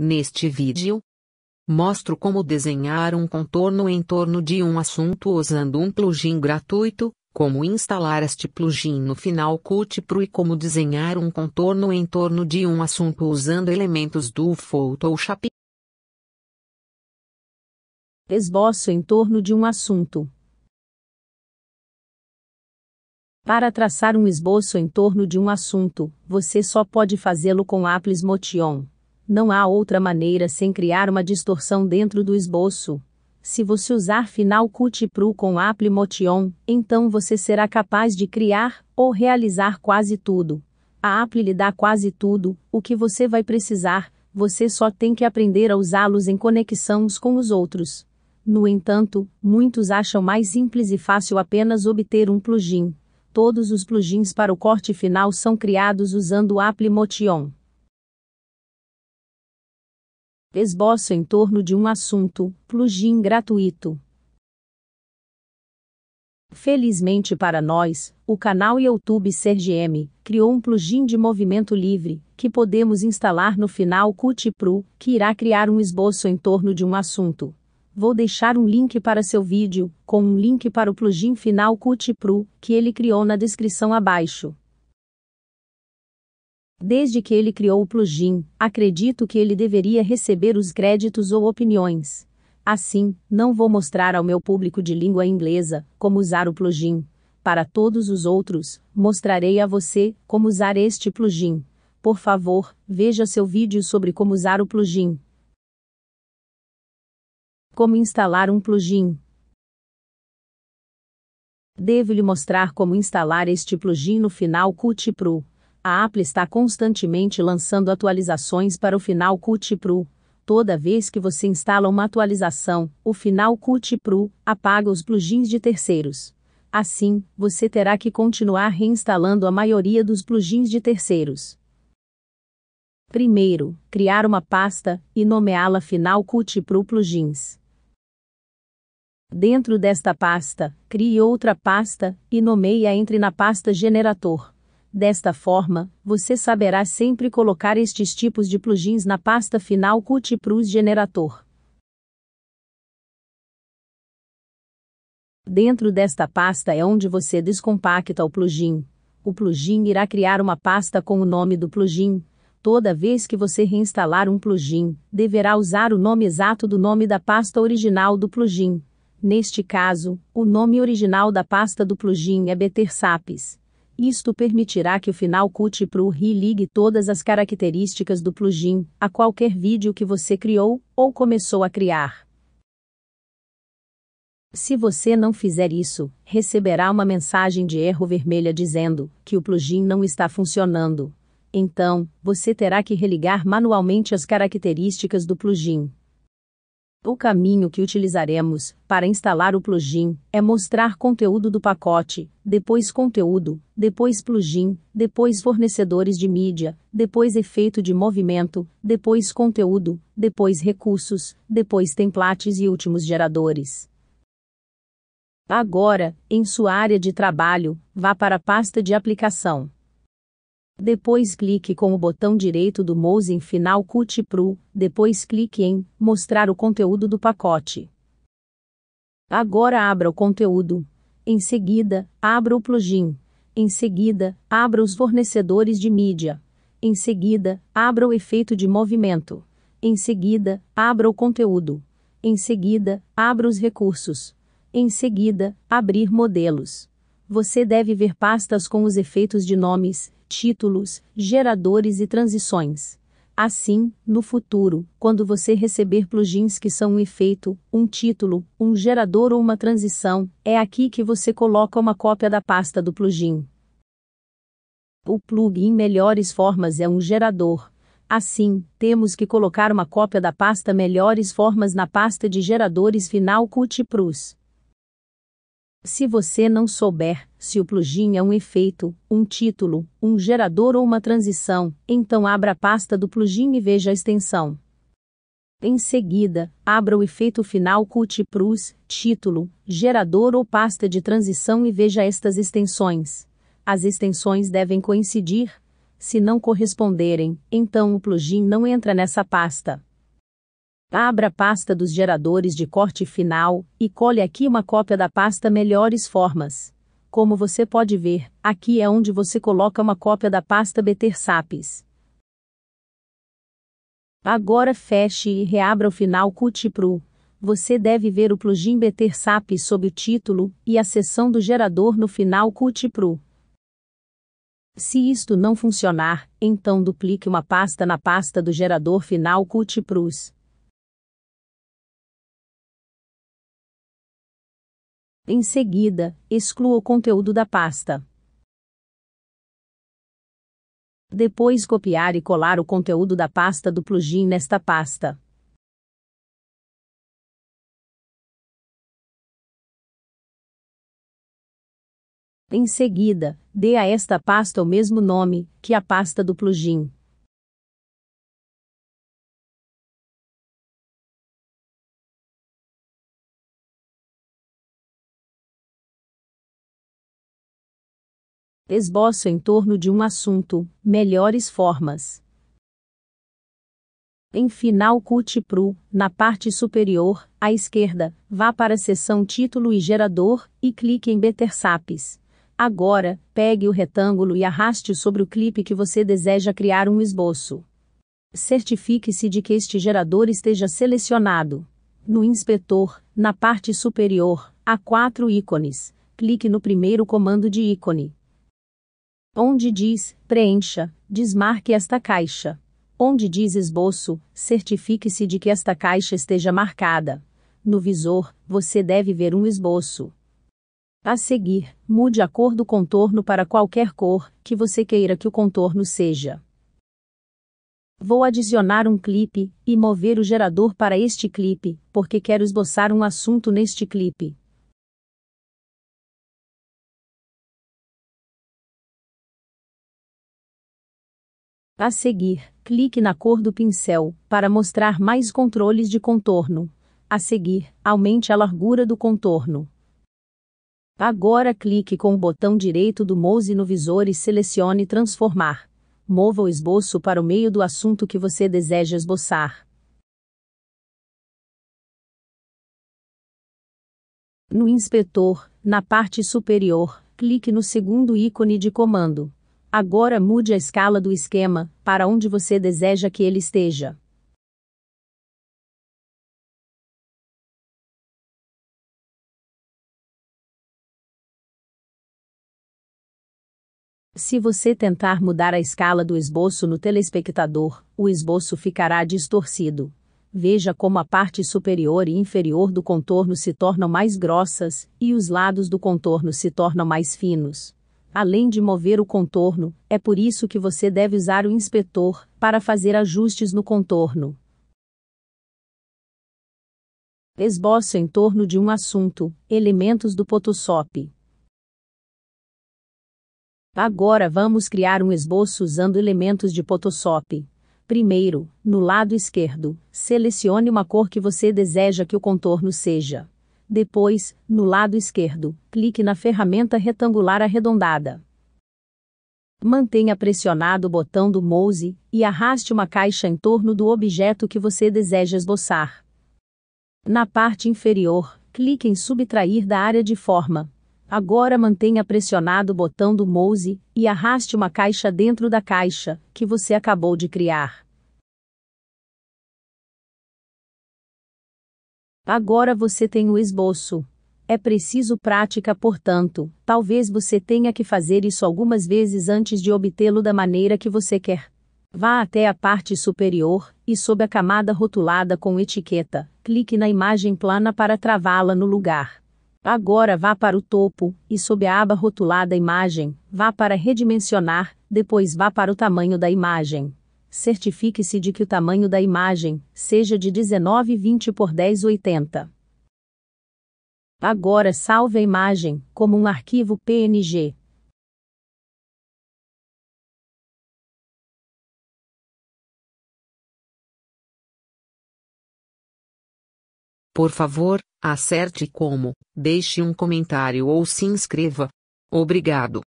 Neste vídeo, mostro como desenhar um contorno em torno de um assunto usando um plugin gratuito, como instalar este plugin no Final Cut Pro e como desenhar um contorno em torno de um assunto usando elementos do Photoshop. Esboço em torno de um assunto. Para traçar um esboço em torno de um assunto, você só pode fazê-lo com Apples Motion. Não há outra maneira sem criar uma distorção dentro do esboço. Se você usar Final Cut Pro com Apple Motion, então você será capaz de criar ou realizar quase tudo. A Apple lhe dá quase tudo, o que você vai precisar, você só tem que aprender a usá-los em conexão uns com os outros. No entanto, muitos acham mais simples e fácil apenas obter um plugin. Todos os plugins para o corte final são criados usando o Apple Motion. Esboço em torno de um assunto, plugin gratuito. Felizmente para nós, o canal YouTube SerGM criou um plugin de movimento livre, que podemos instalar no Final Cut Pro, que irá criar um esboço em torno de um assunto. Vou deixar um link para seu vídeo, com um link para o plugin Final Cut Pro, que ele criou na descrição abaixo. Desde que ele criou o plugin, acredito que ele deveria receber os créditos ou opiniões. Assim, não vou mostrar ao meu público de língua inglesa como usar o plugin. Para todos os outros, mostrarei a você como usar este plugin. Por favor, veja seu vídeo sobre como usar o plugin. Como instalar um plugin? Devo lhe mostrar como instalar este plugin no Final Cut Pro. A Apple está constantemente lançando atualizações para o Final Cut Pro. Toda vez que você instala uma atualização, o Final Cut Pro apaga os plugins de terceiros. Assim, você terá que continuar reinstalando a maioria dos plugins de terceiros. Primeiro, criar uma pasta e nomeá-la Final Cut Pro Plugins. Dentro desta pasta, crie outra pasta e nomeie-a entre na pasta Generator. Desta forma, você saberá sempre colocar estes tipos de plugins na pasta Final Cut Pro Generator. Dentro desta pasta é onde você descompacta o plugin. O plugin irá criar uma pasta com o nome do plugin. Toda vez que você reinstalar um plugin, deverá usar o nome exato do nome da pasta original do plugin. Neste caso, o nome original da pasta do plugin é Bettersaps. Isto permitirá que o Final Cut Pro religue todas as características do plugin a qualquer vídeo que você criou ou começou a criar. Se você não fizer isso, receberá uma mensagem de erro vermelha dizendo que o plugin não está funcionando. Então, você terá que religar manualmente as características do plugin. O caminho que utilizaremos para instalar o plugin é mostrar conteúdo do pacote, depois conteúdo, depois plugin, depois fornecedores de mídia, depois efeito de movimento, depois conteúdo, depois recursos, depois templates e últimos geradores. Agora, em sua área de trabalho, vá para a pasta de aplicação. Depois clique com o botão direito do mouse em Final Cut Pro, depois clique em Mostrar o conteúdo do pacote. Agora abra o conteúdo. Em seguida, abra o plugin. Em seguida, abra os fornecedores de mídia. Em seguida, abra o efeito de movimento. Em seguida, abra o conteúdo. Em seguida, abra os recursos. Em seguida, abrir modelos. Você deve ver pastas com os efeitos de nomes, títulos, geradores e transições. Assim, no futuro, quando você receber plugins que são um efeito, um título, um gerador ou uma transição, é aqui que você coloca uma cópia da pasta do plugin. O plugin Melhores Formas é um gerador. Assim, temos que colocar uma cópia da pasta Melhores Formas na pasta de geradores Final Cut Pro. Se você não souber se o plugin é um efeito, um título, um gerador ou uma transição, então abra a pasta do plugin e veja a extensão. Em seguida, abra o efeito Final Cut Pro, título, gerador ou pasta de transição e veja estas extensões. As extensões devem coincidir. Se não corresponderem, então o plugin não entra nessa pasta. Abra a pasta dos geradores de corte final, e colhe aqui uma cópia da pasta Melhores Formas. Como você pode ver, aqui é onde você coloca uma cópia da pasta Betersapes. Agora feche e reabra o Final Cut Pro. Você deve ver o plugin Betersapes sob o título, e a seção do gerador no Final Cut Pro. Se isto não funcionar, então duplique uma pasta na pasta do gerador Final Cut Pros. Em seguida, exclua o conteúdo da pasta. Depois copiar e colar o conteúdo da pasta do plugin nesta pasta. Em seguida, dê a esta pasta o mesmo nome que a pasta do plugin. Esboço em torno de um assunto, melhores formas. Em Final Cut Pro, na parte superior, à esquerda, vá para a seção Título e Gerador, e clique em Betersapes. Agora, pegue o retângulo e arraste-o sobre o clipe que você deseja criar um esboço. Certifique-se de que este gerador esteja selecionado. No inspetor, na parte superior, há 4 ícones. Clique no primeiro comando de ícone. Onde diz Preencha, desmarque esta caixa. Onde diz Esboço, certifique-se de que esta caixa esteja marcada. No visor, você deve ver um esboço. A seguir, mude a cor do contorno para qualquer cor que você queira que o contorno seja. Vou adicionar um clipe e mover o gerador para este clipe, porque quero esboçar um assunto neste clipe. A seguir, clique na cor do pincel, para mostrar mais controles de contorno. A seguir, aumente a largura do contorno. Agora clique com o botão direito do mouse no visor e selecione Transformar. Mova o esboço para o meio do assunto que você deseja esboçar. No inspetor, na parte superior, clique no segundo ícone de comando. Agora mude a escala do esquema, para onde você deseja que ele esteja. Se você tentar mudar a escala do esboço no telespectador, o esboço ficará distorcido. Veja como a parte superior e inferior do contorno se tornam mais grossas, e os lados do contorno se tornam mais finos. Além de mover o contorno, é por isso que você deve usar o inspetor, para fazer ajustes no contorno. Esboço em torno de um assunto, elementos do Photoshop. Agora vamos criar um esboço usando elementos de Photoshop. Primeiro, no lado esquerdo, selecione uma cor que você deseja que o contorno seja. Depois, no lado esquerdo, clique na ferramenta retangular arredondada. Mantenha pressionado o botão do mouse, e arraste uma caixa em torno do objeto que você deseja esboçar. Na parte inferior, clique em Subtrair da área de forma. Agora mantenha pressionado o botão do mouse, e arraste uma caixa dentro da caixa, que você acabou de criar. Agora você tem o esboço. É preciso prática, portanto, talvez você tenha que fazer isso algumas vezes antes de obtê-lo da maneira que você quer. Vá até a parte superior, e sob a camada rotulada com etiqueta, clique na imagem plana para travá-la no lugar. Agora vá para o topo, e sob a aba rotulada Imagem, vá para Redimensionar, depois vá para o tamanho da imagem. Certifique-se de que o tamanho da imagem seja de 1920 por 1080. Agora salve a imagem, como um arquivo PNG. Por favor, acerte como, deixe um comentário ou se inscreva. Obrigado.